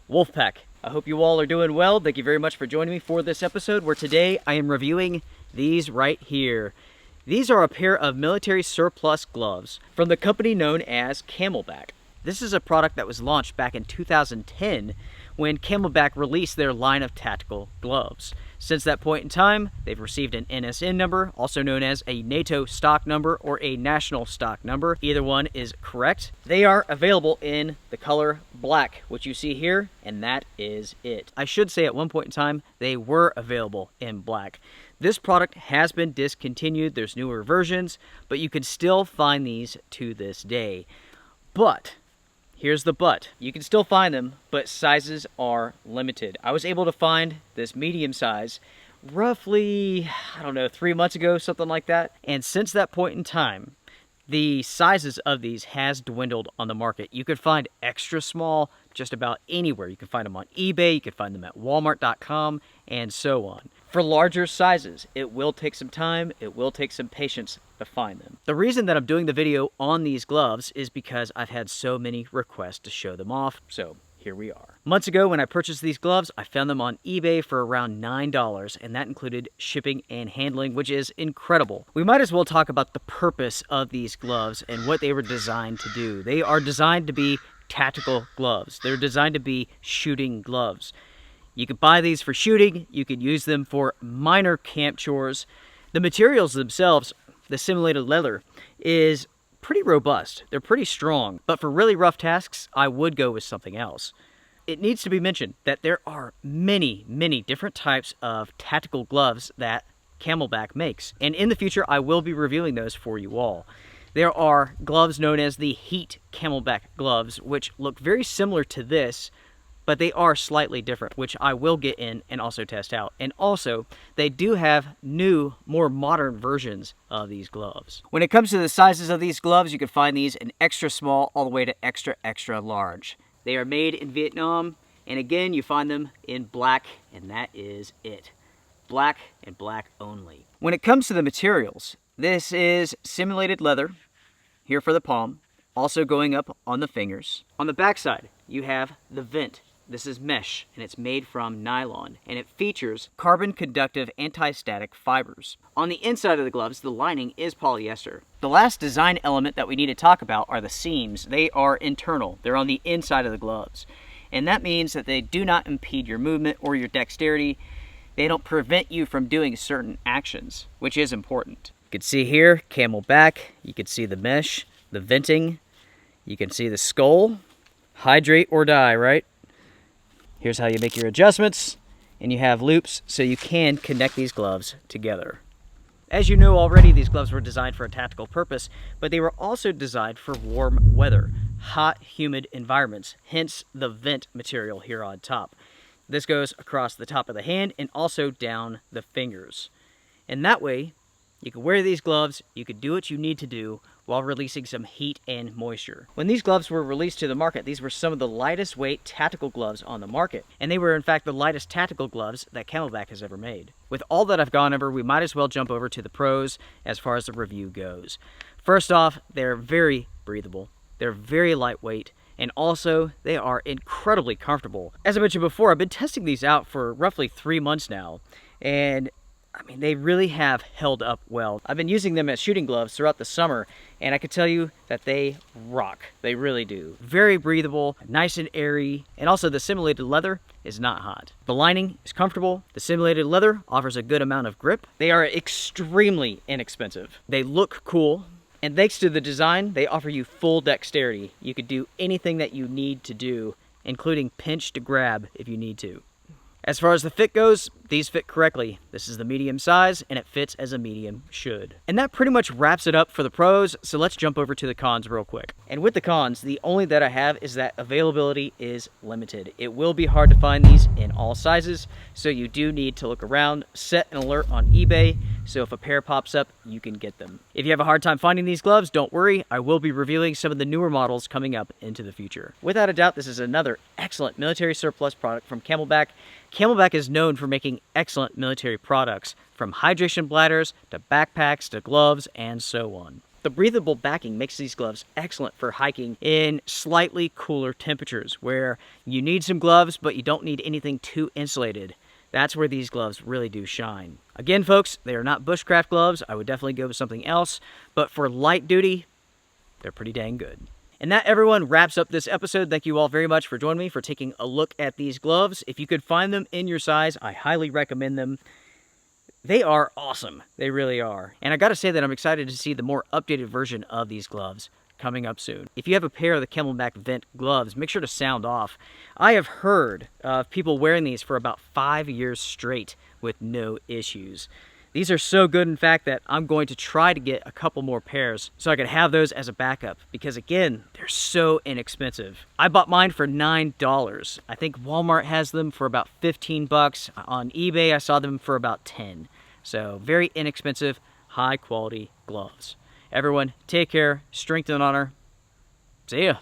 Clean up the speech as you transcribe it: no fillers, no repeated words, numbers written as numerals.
Wolfpack. I hope you all are doing well. Thank you very much for joining me for this episode where today I am reviewing these right here. These are a pair of military surplus gloves from the company known as Camelbak. This is a product that was launched back in 2010 when Camelbak released their line of tactical gloves. Since that point in time, they've received an NSN number, also known as a NATO stock number or a national stock number. Either one is correct. They are available in the color black, which you see here, and that is it. I should say at one point in time, they were available in black. This product has been discontinued. There's newer versions, but you can still find these to this day. But here's the but. You can still find them, but sizes are limited. I was able to find this medium size roughly, 3 months ago, something like that. And since that point in time, the sizes of these has dwindled on the market. You could find extra small just about anywhere. You can find them on eBay, you can find them at Walmart.com, and so on. For larger sizes, it will take some time, it will take some patience to find them. The reason that I'm doing the video on these gloves is because I've had so many requests to show them off, so here we are. Months ago when I purchased these gloves, I found them on eBay for around $9, and that included shipping and handling, which is incredible. We might as well talk about the purpose of these gloves and what they were designed to do. They are designed to be tactical gloves. They're designed to be shooting gloves. You could buy these for shooting, you could use them for minor camp chores. The materials themselves, the simulated leather, is pretty robust. They're pretty strong, but for really rough tasks, I would go with something else. It needs to be mentioned that there are many different types of tactical gloves that Camelbak makes, and in the future, I will be reviewing those for you all. There are gloves known as the Heat Camelbak gloves, which look very similar to this, but they are slightly different, which I will get in and also test out. And also, they do have new, more modern versions of these gloves. When it comes to the sizes of these gloves, you can find these in extra small all the way to extra large. They are made in Vietnam, and again, you find them in black, and that is it. Black and black only. When it comes to the materials, this is simulated leather, here for the palm, also going up on the fingers. On the back side, you have the vent. This is mesh, and it's made from nylon, and it features carbon-conductive anti-static fibers. On the inside of the gloves, the lining is polyester. The last design element that we need to talk about are the seams. They are internal. They're on the inside of the gloves, and that means that they do not impede your movement or your dexterity. They don't prevent you from doing certain actions, which is important. You can see here, Camelbak. You can see the mesh, the venting. You can see the skull. Hydrate or die, right? Here's how you make your adjustments, and you have loops so you can connect these gloves together. As you know already, these gloves were designed for a tactical purpose, but they were also designed for warm weather, hot, humid environments, hence the vent material here on top. This goes across the top of the hand and also down the fingers. And that way, you can wear these gloves, you can do what you need to do while releasing some heat and moisture. When these gloves were released to the market, these were some of the lightest weight tactical gloves on the market. And they were in fact the lightest tactical gloves that Camelbak has ever made. With all that I've gone over, we might as well jump over to the pros as far as the review goes. First off, they're very breathable. They're very lightweight. And also, they are incredibly comfortable. As I mentioned before, I've been testing these out for roughly 3 months now. And they really have held up well. I've been using them as shooting gloves throughout the summer, and I can tell you that they rock. They really do. Very breathable, nice and airy, and also the simulated leather is not hot. The lining is comfortable. The simulated leather offers a good amount of grip. They are extremely inexpensive. They look cool, and thanks to the design, they offer you full dexterity. You could do anything that you need to do, including pinch to grab if you need to. As far as the fit goes, these fit correctly. This is the medium size, and it fits as a medium should. And that pretty much wraps it up for the pros, so let's jump over to the cons real quick. And with the cons, the only that I have is that availability is limited. It will be hard to find these in all sizes, so you do need to look around, set an alert on eBay, so if a pair pops up, you can get them. If you have a hard time finding these gloves, don't worry, I will be reviewing some of the newer models coming up into the future. Without a doubt, this is another excellent military surplus product from Camelbak. Camelbak is known for making excellent military products, from hydration bladders to backpacks to gloves and so on. The breathable backing makes these gloves excellent for hiking in slightly cooler temperatures where you need some gloves, but you don't need anything too insulated. That's where these gloves really do shine. Again, folks, they are not bushcraft gloves. I would definitely go with something else, but for light duty, they're pretty dang good. And that, everyone, wraps up this episode. Thank you all very much for joining me, for taking a look at these gloves. If you could find them in your size, I highly recommend them. They are awesome. They really are. And I gotta say that I'm excited to see the more updated version of these gloves coming up soon. If you have a pair of the Camelbak Vent gloves, make sure to sound off. I have heard of people wearing these for about 5 years straight with no issues. These are so good, in fact, that I'm going to try to get a couple more pairs so I can have those as a backup because, again, they're so inexpensive. I bought mine for $9. I think Walmart has them for about 15 bucks. On eBay, I saw them for about 10. So very inexpensive, high quality gloves. Everyone, take care, strength and honor. See ya.